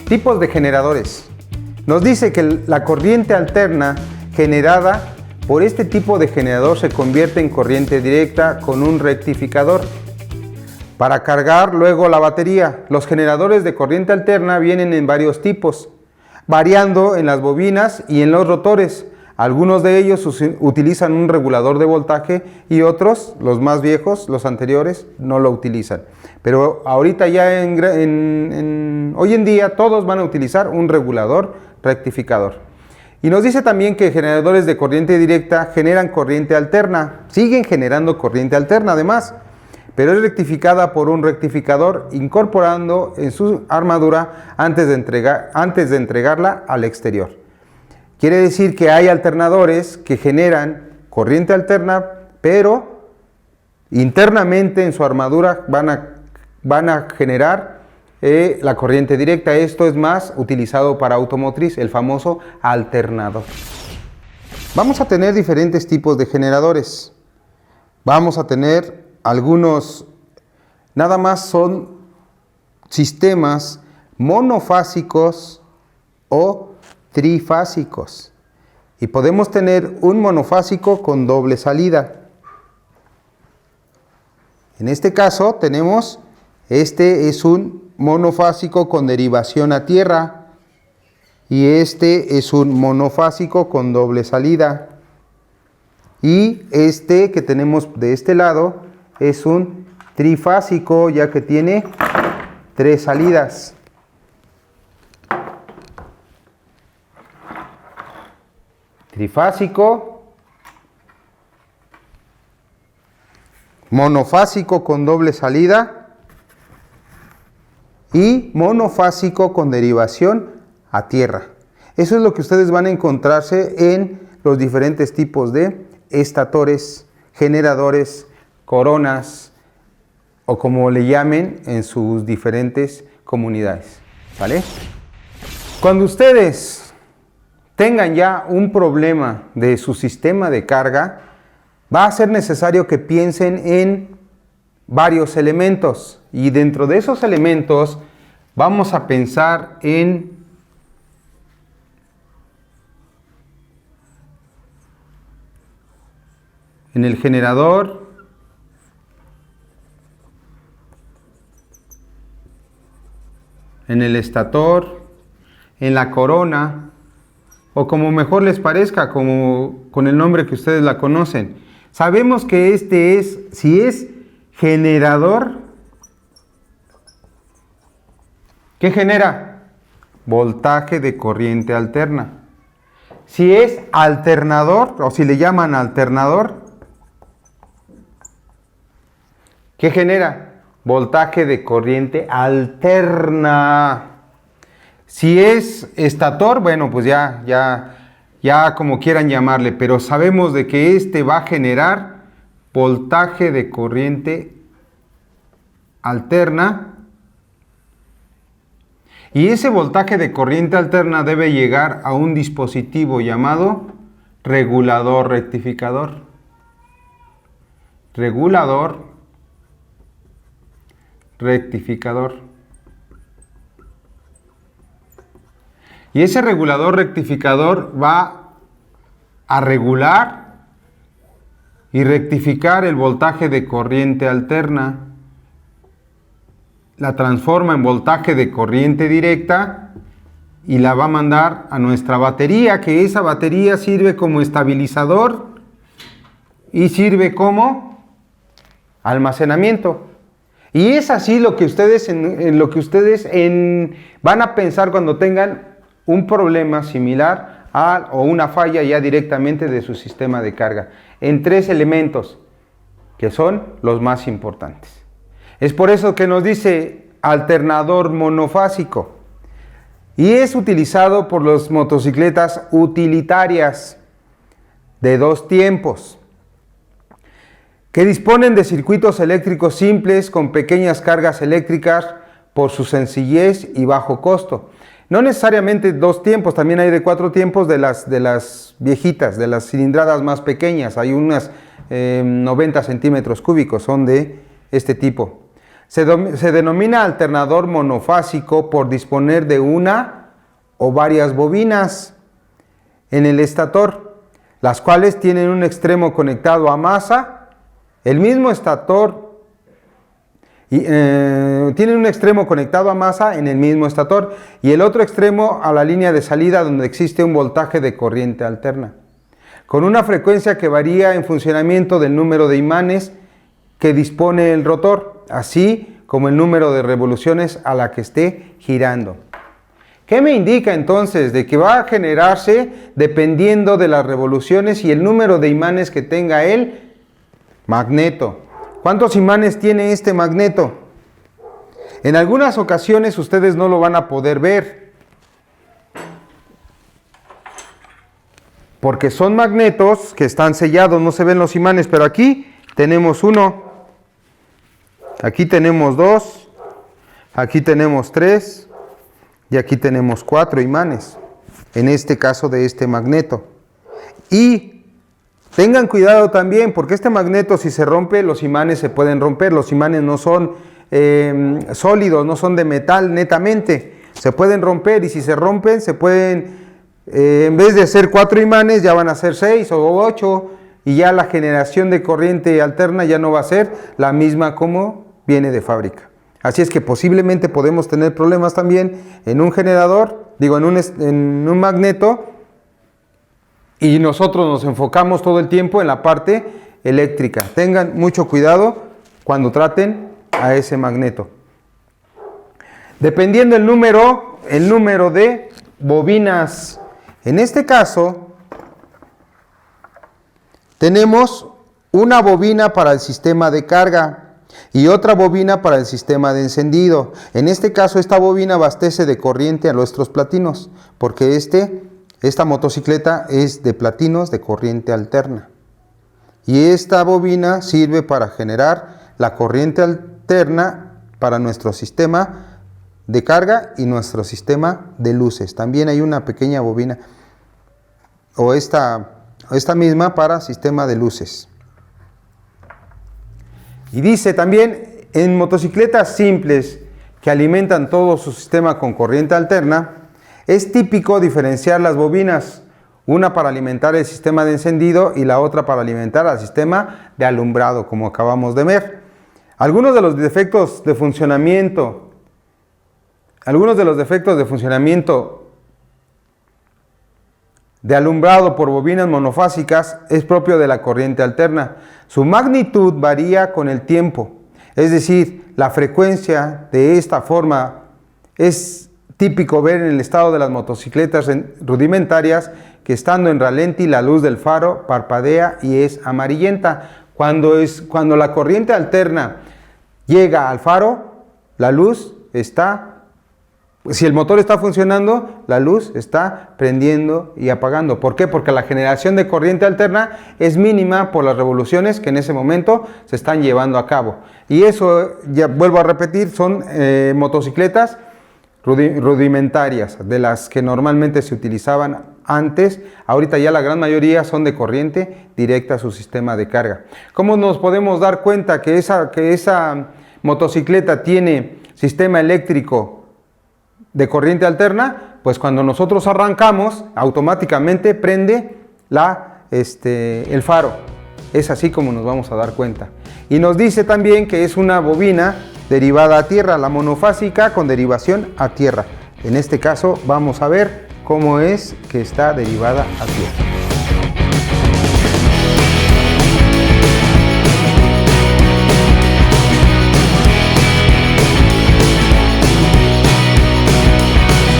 Tipos de generadores. Nos dice que la corriente alterna generada por este tipo de generador se convierte en corriente directa con un rectificador para cargar luego la batería. Los generadores de corriente alterna vienen en varios tipos, variando en las bobinas y en los rotores. Algunos de ellos utilizan un regulador de voltaje y otros, los más viejos, los anteriores, no lo utilizan. Pero ahorita ya hoy en día todos van a utilizar un regulador rectificador. Y nos dice también que generadores de corriente directa generan corriente alterna, siguen generando corriente alterna además, pero es rectificada por un rectificador incorporando en su armadura antes de entregarla al exterior. Quiere decir que hay alternadores que generan corriente alterna, pero internamente en su armadura van a generar la corriente directa. Esto es más utilizado para automotriz, el famoso alternador. Vamos a tener diferentes tipos de generadores. Vamos a tener algunos, nada más son sistemas monofásicos o trifásicos. Y podemos tener un monofásico con doble salida. En este caso tenemos, este es un monofásico con derivación a tierra y este es un monofásico con doble salida. Y este que tenemos de este lado es un trifásico, ya que tiene 3 salidas. Trifásico, monofásico con doble salida y monofásico con derivación a tierra. Eso es lo que ustedes van a encontrarse en los diferentes tipos de estatores, generadores, coronas o como le llamen en sus diferentes comunidades, ¿vale? Cuando ustedes tengan ya un problema de su sistema de carga, va a ser necesario que piensen en varios elementos y dentro de esos elementos vamos a pensar en el generador, en el estator, en la corona, o como mejor les parezca, como con el nombre que ustedes la conocen. Sabemos que este es, si es generador, ¿qué genera? Voltaje de corriente alterna. Si es alternador, o si le llaman alternador, ¿qué genera? Voltaje de corriente alterna. Si es estator, bueno, pues ya como quieran llamarle, pero sabemos de que este va a generar voltaje de corriente alterna. Y ese voltaje de corriente alterna debe llegar a un dispositivo llamado regulador rectificador. Regulador rectificador. Y ese regulador rectificador va a regular y rectificar el voltaje de corriente alterna. La transforma en voltaje de corriente directa y la va a mandar a nuestra batería, que esa batería sirve como estabilizador y sirve como almacenamiento. Y es así lo que ustedes van a pensar cuando tengan un problema similar o una falla ya directamente de su sistema de carga, en 3 elementos que son los más importantes. Es por eso que nos dice alternador monofásico y es utilizado por las motocicletas utilitarias de 2 tiempos que disponen de circuitos eléctricos simples con pequeñas cargas eléctricas por su sencillez y bajo costo. No necesariamente 2 tiempos, también hay de 4 tiempos de las viejitas, de las cilindradas más pequeñas. Hay unas 90 centímetros cúbicos, son de este tipo. Se denomina alternador monofásico por disponer de una o varias bobinas en el estator, las cuales tienen un extremo conectado a masa, el mismo estator, tienen un extremo conectado a masa en el mismo estator y el otro extremo a la línea de salida donde existe un voltaje de corriente alterna, con una frecuencia que varía en funcionamiento del número de imanes que dispone el rotor, así como el número de revoluciones a la que esté girando. ¿Qué me indica entonces? De que va a generarse dependiendo de las revoluciones y el número de imanes que tenga el magneto. ¿Cuántos imanes tiene este magneto? En algunas ocasiones ustedes no lo van a poder ver, porque son magnetos que están sellados, no se ven los imanes, pero aquí tenemos uno, aquí tenemos dos, aquí tenemos tres y aquí tenemos 4 imanes, en este caso de este magneto. Y tengan cuidado también, porque este magneto, si se rompe, los imanes se pueden romper. Los imanes no son sólidos, no son de metal netamente. Se pueden romper y si se rompen, se pueden, en vez de ser 4 imanes, ya van a ser 6 o 8 y ya la generación de corriente alterna ya no va a ser la misma como viene de fábrica. Así es que posiblemente podemos tener problemas también en un generador, en un magneto, y nosotros nos enfocamos todo el tiempo en la parte eléctrica. Tengan mucho cuidado cuando traten a ese magneto. Dependiendo el número de bobinas. En este caso, tenemos una bobina para el sistema de carga y otra bobina para el sistema de encendido. En este caso, esta bobina abastece de corriente a nuestros platinos, porque esta motocicleta es de platinos de corriente alterna. Y esta bobina sirve para generar la corriente alterna para nuestro sistema de carga y nuestro sistema de luces. También hay una pequeña bobina, o esta misma para sistema de luces. Y dice también, en motocicletas simples que alimentan todo su sistema con corriente alterna, es típico diferenciar las bobinas, una para alimentar el sistema de encendido y la otra para alimentar al sistema de alumbrado, como acabamos de ver. Algunos de los defectos de funcionamiento de alumbrado por bobinas monofásicas es propio de la corriente alterna. Su magnitud varía con el tiempo, es decir, la frecuencia de esta forma es típico ver en el estado de las motocicletas rudimentarias que estando en ralentí la luz del faro parpadea y es amarillenta. Cuando la corriente alterna llega al faro, la luz está, si el motor está funcionando, la luz está prendiendo y apagando. ¿Por qué? Porque la generación de corriente alterna es mínima por las revoluciones que en ese momento se están llevando a cabo. Y eso, ya vuelvo a repetir, son motocicletas rudimentarias, de las que normalmente se utilizaban antes. Ahorita ya la gran mayoría son de corriente directa a su sistema de carga. ¿Cómo nos podemos dar cuenta que esa motocicleta tiene sistema eléctrico de corriente alterna? Pues cuando nosotros arrancamos, automáticamente prende el faro. Es así como nos vamos a dar cuenta. Y nos dice también que es una bobina derivada a tierra, la monofásica con derivación a tierra. En este caso vamos a ver cómo es que está derivada a tierra.